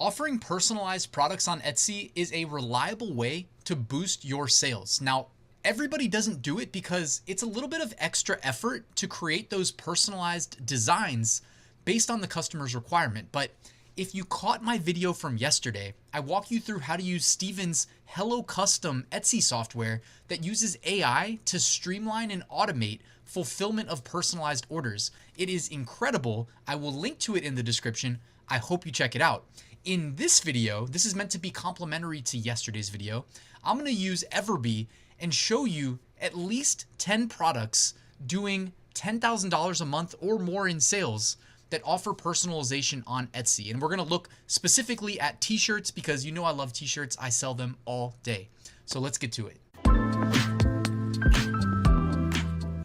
Offering personalized products on Etsy is a reliable way to boost your sales. Now, everybody doesn't do it because it's a little bit of extra effort to create those personalized designs based on the customer's requirement. But if you caught my video from yesterday, I walk you through how to use Steven's Hello Custom Etsy software that uses AI to streamline and automate fulfillment of personalized orders. It is incredible. I will link to it in the description. I hope you check it out. In this video, this is meant to be complementary to yesterday's video. I'm going to use Everbee and show you at least 10 products doing $10,000 a month or more in sales that offer personalization on Etsy. And we're going to look specifically at t-shirts because you know I love t-shirts. I sell them all day. So let's get to it.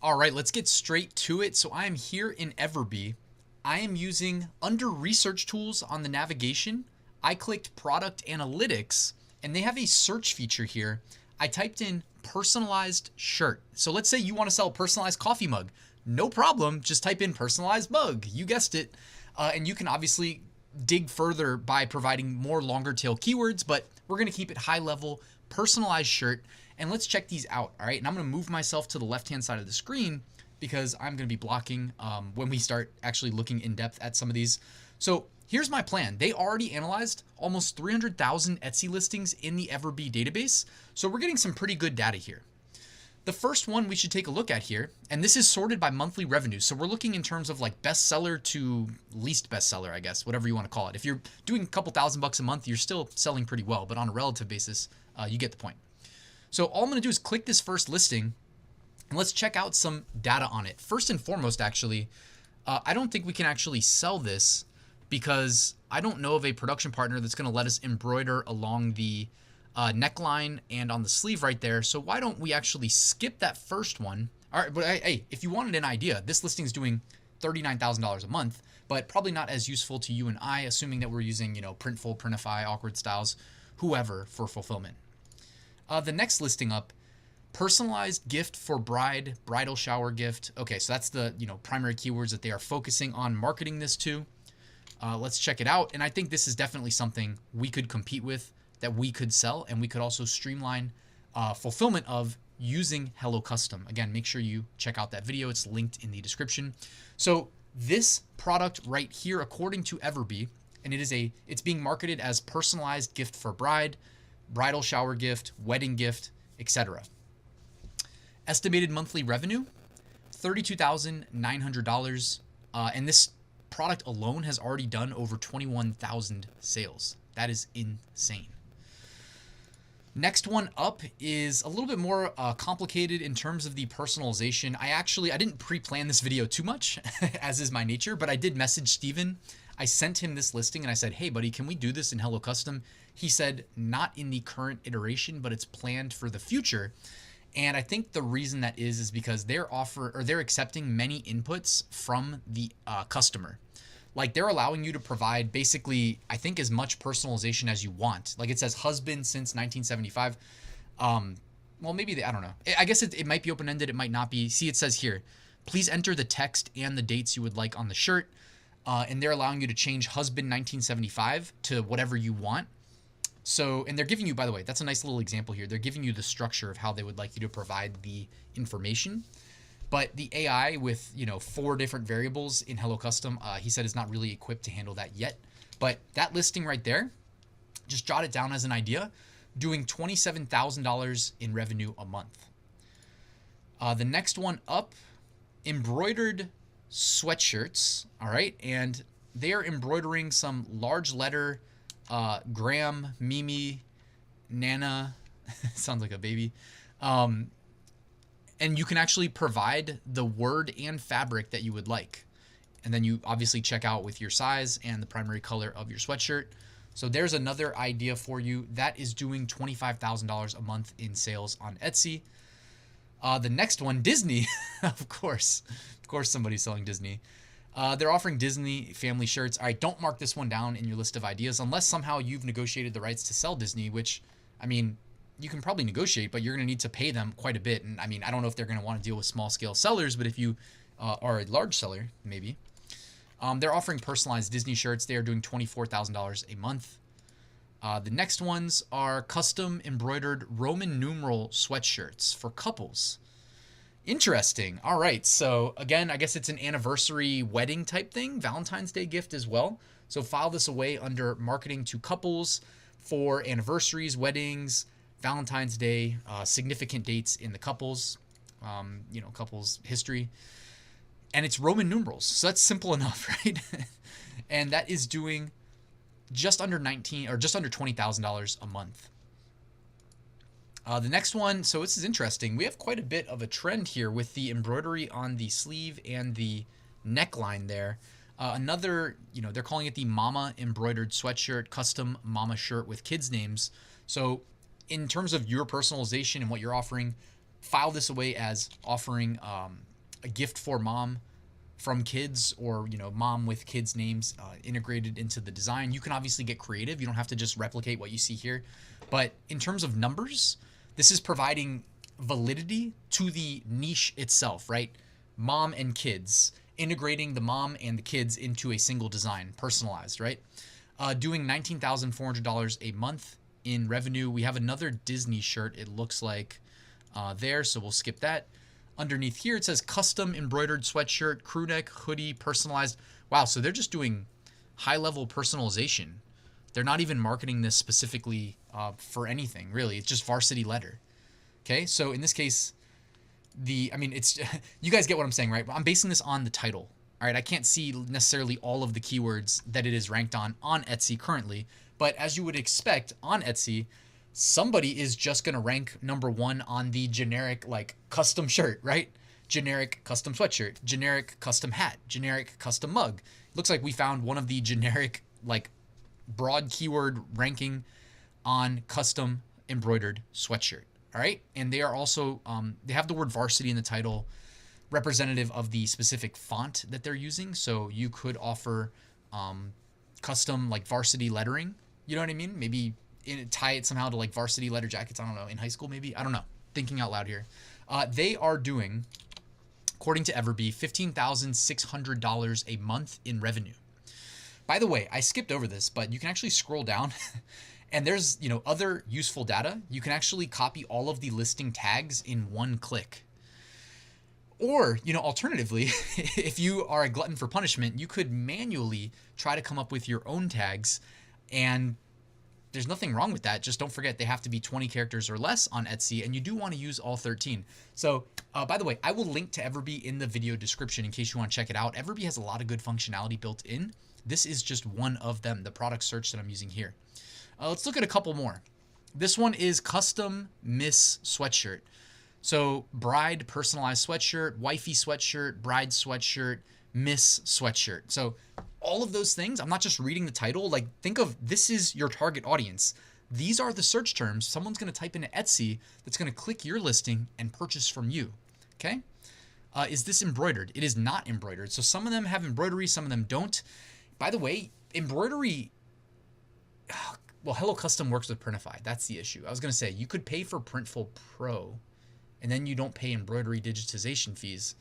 All right, let's get straight to it. So I am here in Everbee. I am using under research tools on the navigation. I clicked product analytics and they have a search feature here. I typed in personalized shirt. So let's say you want to sell a personalized coffee mug. No problem. Just type in personalized mug. You guessed it. And you can obviously dig further by providing more longer tail keywords, but we're going to keep it high level, personalized shirt. And let's check these out. All right. And I'm going to move myself to the left-hand side of the screen because I'm going to be blocking when we start actually looking in depth at some of these. So here's my plan. They already analyzed almost 300,000 Etsy listings in the Everbee database. So we're getting some pretty good data here. The first one we should take a look at here, and this is sorted by monthly revenue. So we're looking in terms of like bestseller to least bestseller, I guess, whatever you want to call it. If you're doing a couple $1,000 a month, you're still selling pretty well, but on a relative basis, you get the point. So all I'm going to do is click this first listing and let's check out some data on it. First and foremost, actually, I don't think we can actually sell this because I don't know of a production partner that's going to let us embroider along the neckline and on the sleeve right there. So why don't we actually skip that first one? All right, but hey, if you wanted an idea, this listing is doing $39,000 a month, but probably not as useful to you and I, assuming that we're using, Printful, Printify, Awkward Styles, whoever for fulfillment. The next listing up, personalized gift for bride, bridal shower gift. Okay, so that's the primary keywords that they are focusing on marketing this to. Let's check it out. And I think this is definitely something we could compete with, that we could sell, and we could also streamline fulfillment of using Hello Custom. Again, make sure you check out that video. It's linked in the description. So this product right here, according to Everbee, and it's being marketed as personalized gift for bride, bridal shower gift, wedding gift, etc. Estimated monthly revenue, $32,900. And this product alone has already done over 21,000 sales. That is insane. Next one up is a little bit more complicated in terms of the personalization. I didn't pre-plan this video too much, as is my nature, but I did message Steven. I sent him this listing and I said, hey buddy, can we do this in Hello Custom? He said, not in the current iteration, but it's planned for the future. And I think the reason that is because they're accepting many inputs from the customer. Like they're allowing you to provide basically, I think, as much personalization as you want. Like it says husband since 1975. Well, maybe I don't know. I guess it might be open-ended. It might not be. See, it says here, please enter the text and the dates you would like on the shirt. And they're allowing you to change husband 1975 to whatever you want. So, and they're giving you, by the way, that's a nice little example here. They're giving you the structure of how they would like you to provide the information. But the AI with, 4 different variables in Hello Custom, he said is not really equipped to handle that yet. But that listing right there, just jot it down as an idea, doing $27,000 in revenue a month. The next one up, embroidered sweatshirts. All right. And they are embroidering some large letter, Graham, Mimi, Nana, sounds like a baby. And you can actually provide the word and fabric that you would like. And then you obviously check out with your size and the primary color of your sweatshirt. So there's another idea for you. That is doing $25,000 a month in sales on Etsy. The next one, Disney, of course somebody's selling Disney. They're offering Disney family shirts. All right, don't mark this one down in your list of ideas unless somehow you've negotiated the rights to sell Disney, which, I mean, you can probably negotiate, but you're going to need to pay them quite a bit. And I mean, I don't know if they're going to want to deal with small scale sellers, but if you are a large seller, maybe. They're offering personalized Disney shirts. They are doing $24,000 a month. The next ones are custom embroidered Roman numeral sweatshirts for couples. Interesting. All right. So again, I guess it's an anniversary wedding type thing, Valentine's Day gift as well. So file this away under marketing to couples for anniversaries, weddings, Valentine's Day, significant dates in the couples, couples history. And it's Roman numerals. So that's simple enough, right? And that is doing just under $20,000 a month. The next one, so this is interesting. We have quite a bit of a trend here with the embroidery on the sleeve and the neckline there. Another, they're calling it the Mama embroidered sweatshirt, custom mama shirt with kids' names. So in terms of your personalization and what you're offering, file this away as offering a gift for mom from kids, or mom with kids names integrated into the design. You can obviously get creative. You don't have to just replicate what you see here. But in terms of numbers, this is providing validity to the niche itself, right? Mom and kids, integrating the mom and the kids into a single design, personalized, right? Doing $19,400 a month in revenue. We have another Disney shirt, it looks like there, so we'll skip that. Underneath here, it says custom embroidered sweatshirt, crew neck, hoodie, personalized. Wow, so they're just doing high-level personalization. They're not even marketing this specifically for anything, really. It's just varsity letter. Okay, so in this case, it's you guys get what I'm saying, right? I'm basing this on the title. All right, I can't see necessarily all of the keywords that it is ranked on Etsy currently, but as you would expect on Etsy, somebody is just going to rank number one on the generic custom shirt, right? Generic custom sweatshirt, generic custom hat, generic custom mug. Looks like we found one of the generic broad keyword ranking on custom embroidered sweatshirt. All right. And they are also, they have the word varsity in the title, representative of the specific font that they're using. So you could offer custom varsity lettering. You know what I mean? Maybe tie it somehow to varsity letter jackets. I don't know, in high school maybe. I don't know. Thinking out loud here. They are doing, according to Everbee, $15,600 a month in revenue. By the way, I skipped over this, but you can actually scroll down and there's, other useful data. You can actually copy all of the listing tags in one click. Or, alternatively, if you are a glutton for punishment, you could manually try to come up with your own tags, and there's nothing wrong with that. Just don't forget they have to be 20 characters or less on Etsy, and you do want to use all 13. So, by the way, I will link to Everbee in the video description in case you want to check it out. Everbee has a lot of good functionality built in. This is just one of them, the product search that I'm using here. Let's look at a couple more. This one is custom Miss sweatshirt. So bride personalized sweatshirt, wifey sweatshirt, bride sweatshirt, Miss sweatshirt. So all of those things, I'm not just reading the title. Think of this is your target audience. These are the search terms someone's going to type into Etsy that's going to click your listing and purchase from you. Okay. Is this embroidered? It is not embroidered. So some of them have embroidery, some of them don't. By the way, embroidery, well, Hello Custom works with Printify. That's the issue. I was going to say you could pay for Printful Pro and then you don't pay embroidery digitization fees,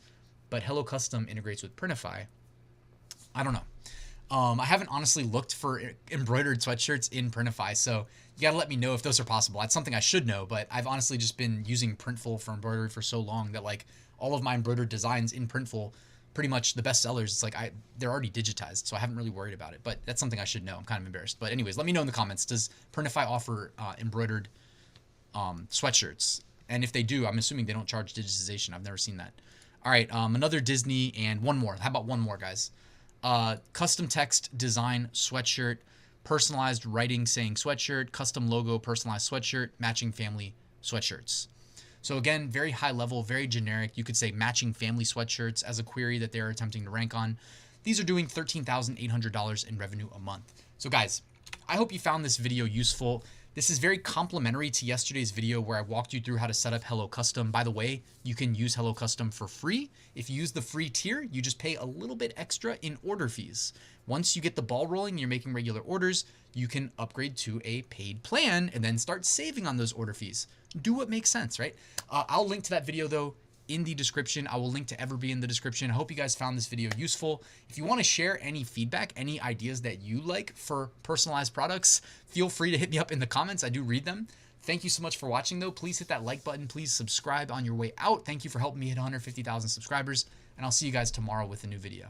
but Hello Custom integrates with Printify. I don't know. I haven't honestly looked for embroidered sweatshirts in Printify, so you got to let me know if those are possible. That's something I should know, but I've honestly just been using Printful for embroidery for so long that all of my embroidered designs in Printful, pretty much the best sellers, they're already digitized, so I haven't really worried about it, but that's something I should know. I'm kind of embarrassed. But anyways, let me know in the comments. Does Printify offer embroidered sweatshirts? And if they do, I'm assuming they don't charge digitization. I've never seen that. All right, another Disney and one more. How about one more, guys? Custom text design sweatshirt, personalized writing saying sweatshirt, custom logo personalized sweatshirt, matching family sweatshirts. So again, very high level, very generic. You could say matching family sweatshirts as a query that they're attempting to rank on. These are doing $13,800 in revenue a month. So guys, I hope you found this video useful. This is very complementary to yesterday's video where I walked you through how to set up Hello Custom. By the way, you can use Hello Custom for free. If you use the free tier, you just pay a little bit extra in order fees. Once you get the ball rolling and you're making regular orders, you can upgrade to a paid plan and then start saving on those order fees. Do what makes sense, right? I'll link to that video though in the description. I will link to Everbee in the description. I hope you guys found this video useful. If you want to share any feedback, any ideas that you like for personalized products, feel free to hit me up in the comments. I do read them. Thank you so much for watching though. Please hit that like button. Please subscribe on your way out. Thank you for helping me hit 150,000 subscribers. And I'll see you guys tomorrow with a new video.